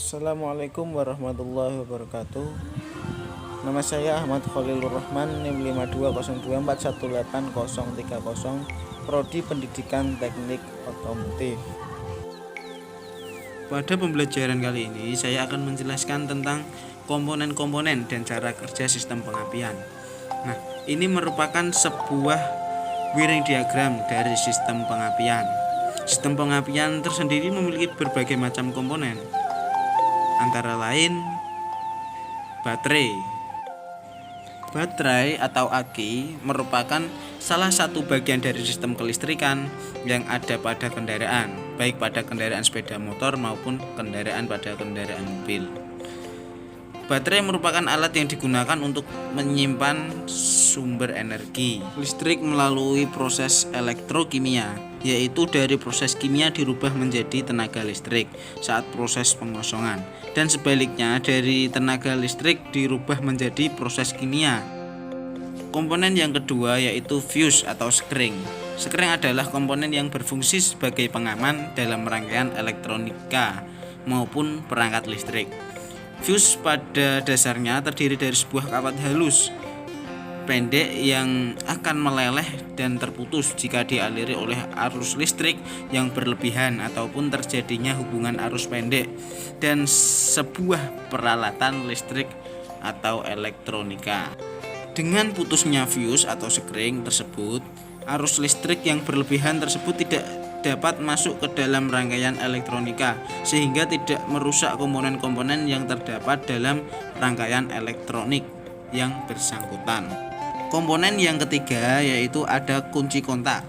Assalamualaikum warahmatullahi wabarakatuh. Nama saya Ahmad Khalilur Rahman, NIM 5202418030, Prodi Pendidikan Teknik Otomotif. Pada pembelajaran kali ini saya akan menjelaskan tentang komponen-komponen dan cara kerja sistem pengapian. Nah, ini merupakan sebuah wiring diagram dari sistem pengapian. Sistem pengapian tersendiri memiliki berbagai macam komponen, antara lain baterai. Baterai atau aki merupakan salah satu bagian dari sistem kelistrikan yang ada pada kendaraan, baik pada kendaraan sepeda motor maupun kendaraan pada kendaraan mobil. Baterai merupakan alat yang digunakan untuk menyimpan sumber energi listrik melalui proses elektrokimia, yaitu dari proses kimia dirubah menjadi tenaga listrik saat proses pengosongan, dan sebaliknya dari tenaga listrik dirubah menjadi proses kimia. Komponen yang kedua yaitu fuse atau sekring. Sekring adalah komponen yang berfungsi sebagai pengaman dalam rangkaian elektronika maupun perangkat listrik. Fuse pada dasarnya terdiri dari sebuah kawat halus pendek yang akan meleleh dan terputus jika dialiri oleh arus listrik yang berlebihan ataupun terjadinya hubungan arus pendek dan sebuah peralatan listrik atau elektronika. Dengan putusnya fuse atau sekring tersebut, arus listrik yang berlebihan tersebut tidak dapat masuk ke dalam rangkaian elektronika sehingga tidak merusak komponen-komponen yang terdapat dalam rangkaian elektronik yang bersangkutan. Komponen yang ketiga yaitu ada kunci kontak.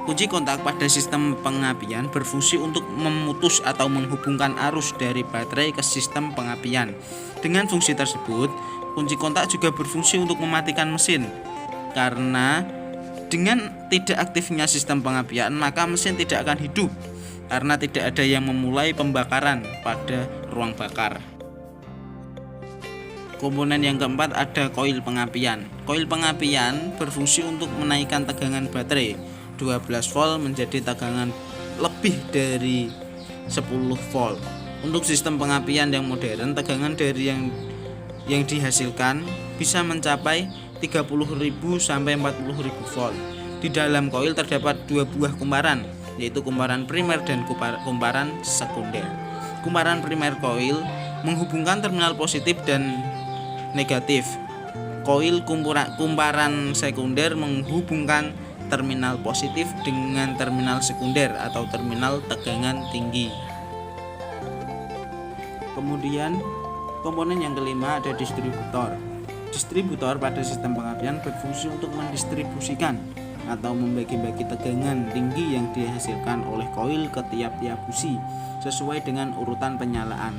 Kunci kontak pada sistem pengapian berfungsi untuk memutus atau menghubungkan arus dari baterai ke sistem pengapian. Dengan fungsi tersebut, kunci kontak juga berfungsi untuk mematikan mesin. Karena dengan tidak aktifnya sistem pengapian, maka mesin tidak akan hidup karena tidak ada yang memulai pembakaran pada ruang bakar. Komponen yang keempat ada koil pengapian. Koil pengapian berfungsi untuk menaikkan tegangan baterai 12 volt menjadi tegangan lebih dari 10 volt. Untuk sistem pengapian yang modern, tegangan dari yang dihasilkan bisa mencapai 30.000 sampai 40.000 volt. Di dalam koil terdapat dua buah kumparan, yaitu kumparan primer dan kumparan sekunder. Kumparan primer koil menghubungkan terminal positif dan negatif. Koil kumparan sekunder menghubungkan terminal positif dengan terminal sekunder atau terminal tegangan tinggi. Kemudian komponen yang kelima ada distributor. Distributor pada sistem pengapian berfungsi untuk mendistribusikan atau membagi-bagi tegangan tinggi yang dihasilkan oleh koil ke tiap-tiap busi sesuai dengan urutan penyalaan.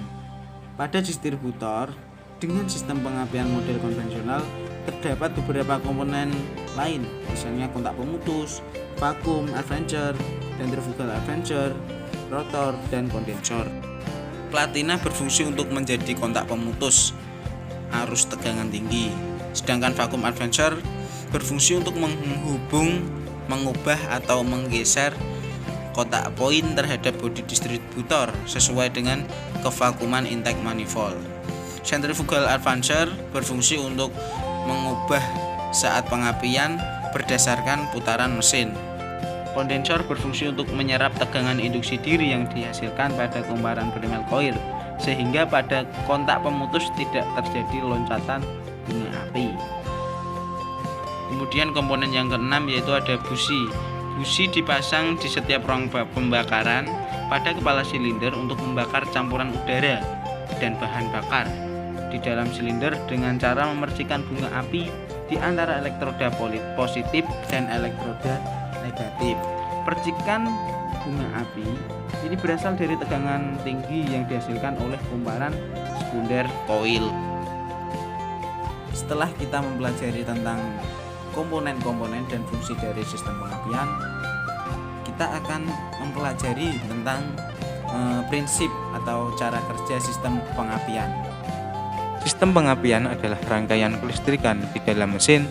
Pada distributor dengan sistem pengapian model konvensional terdapat beberapa komponen lain, misalnya kontak pemutus, vakum adventure, centrifugal adventure, rotor, dan kondensor. Platina berfungsi untuk menjadi kontak pemutus arus tegangan tinggi, sedangkan vakum adventure berfungsi untuk mengubah atau menggeser kotak poin terhadap bodi distributor sesuai dengan kevakuman intake manifold. Centrifugal adventure berfungsi untuk mengubah saat pengapian berdasarkan putaran mesin. Kondensor berfungsi untuk menyerap tegangan induksi diri yang dihasilkan pada kumparan primer koil sehingga pada kontak pemutus tidak terjadi loncatan bunga api. Kemudian komponen yang keenam yaitu ada busi. Busi dipasang di setiap ruang pembakaran pada kepala silinder untuk membakar campuran udara dan bahan bakar di dalam silinder dengan cara memercikan bunga api di antara elektroda positif dan elektroda negatif. Percikan bunga api ini berasal dari tegangan tinggi yang dihasilkan oleh kumparan sekunder koil. Setelah kita mempelajari tentang komponen-komponen dan fungsi dari sistem pengapian, kita akan mempelajari tentang prinsip atau cara kerja sistem pengapian. Sistem pengapian adalah rangkaian kelistrikan di dalam mesin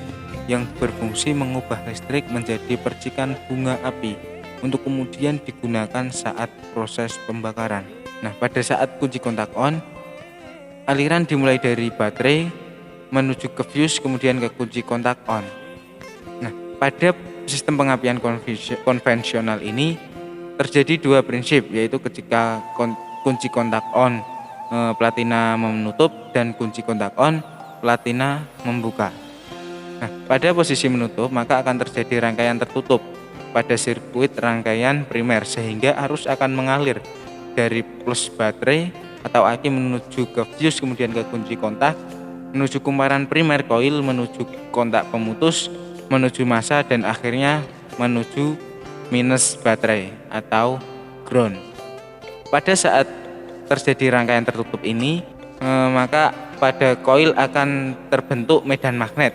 yang berfungsi mengubah listrik menjadi percikan bunga api untuk kemudian digunakan saat proses pembakaran. Nah, pada saat kunci kontak on, aliran dimulai dari baterai menuju ke fuse kemudian ke kunci kontak on. Nah, pada sistem pengapian konvensional ini terjadi dua prinsip, yaitu ketika kunci kontak on platina menutup dan kunci kontak on platina membuka. Nah, pada posisi menutup maka akan terjadi rangkaian tertutup pada sirkuit rangkaian primer sehingga arus akan mengalir dari plus baterai atau aki menuju ke fuse kemudian ke kunci kontak, menuju kumparan primer koil, menuju kontak pemutus, menuju massa dan akhirnya menuju minus baterai atau ground. Pada saat terjadi rangkaian tertutup ini maka pada koil akan terbentuk medan magnet.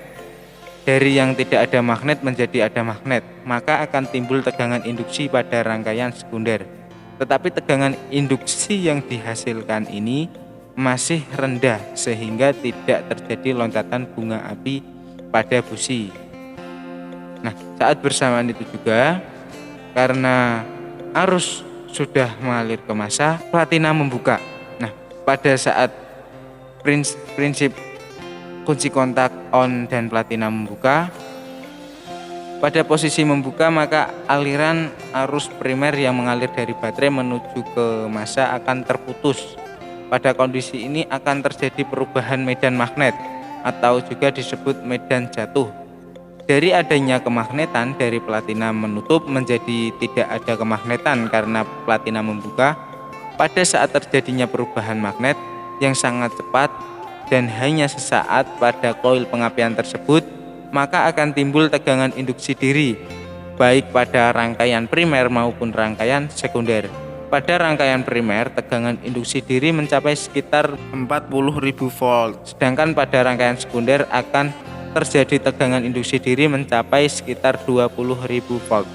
Dari yang tidak ada magnet menjadi ada magnet, maka akan timbul tegangan induksi pada rangkaian sekunder. Tetapi tegangan induksi yang dihasilkan ini masih rendah sehingga tidak terjadi loncatan bunga api pada busi. Nah, saat bersamaan itu juga karena arus sudah mengalir ke massa, platina membuka. Nah, pada saat prinsip kunci kontak on dan platina membuka, pada posisi membuka maka aliran arus primer yang mengalir dari baterai menuju ke massa akan terputus. Pada kondisi ini akan terjadi perubahan medan magnet atau juga disebut medan jatuh. Dari adanya kemagnetan dari platina menutup menjadi tidak ada kemagnetan karena platina membuka. Pada saat terjadinya perubahan magnet yang sangat cepat dan hanya sesaat pada koil pengapian tersebut, maka akan timbul tegangan induksi diri baik pada rangkaian primer maupun rangkaian sekunder. Pada rangkaian primer, tegangan induksi diri mencapai sekitar 40.000 volt, sedangkan pada rangkaian sekunder akan terjadi tegangan induksi diri mencapai sekitar 20.000 volt.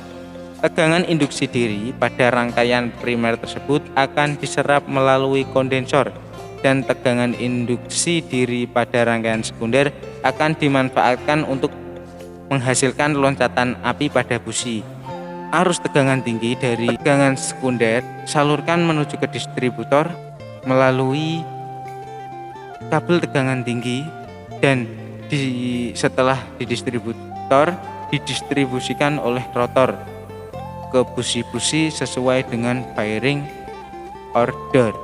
Tegangan induksi diri pada rangkaian primer tersebut akan diserap melalui kondensor dan tegangan induksi diri pada rangkaian sekunder akan dimanfaatkan untuk menghasilkan loncatan api pada busi. Arus tegangan tinggi dari tegangan sekunder salurkan menuju ke distributor melalui kabel tegangan tinggi dan setelah di distributor didistribusikan oleh rotor ke busi-busi sesuai dengan firing order.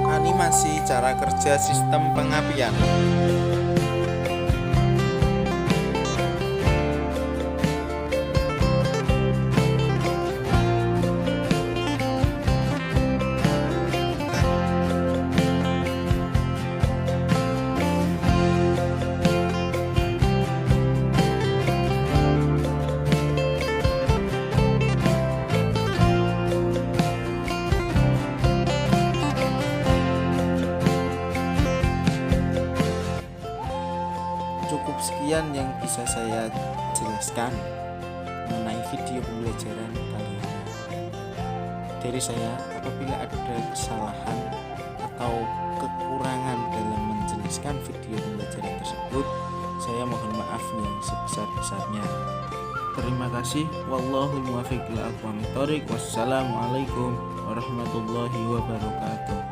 Animasi cara kerja sistem pengapian. Cukup sekian yang bisa saya jelaskan mengenai video pembelajaran kali ini. Dari saya, apabila ada kesalahan atau kekurangan dalam menjelaskan video pembelajaran tersebut, saya mohon maaf yang sebesar-besarnya. Terima kasih. Wallahul muwaffiq ila aqwamit thoriq. Wassalamualaikum warahmatullahi wabarakatuh.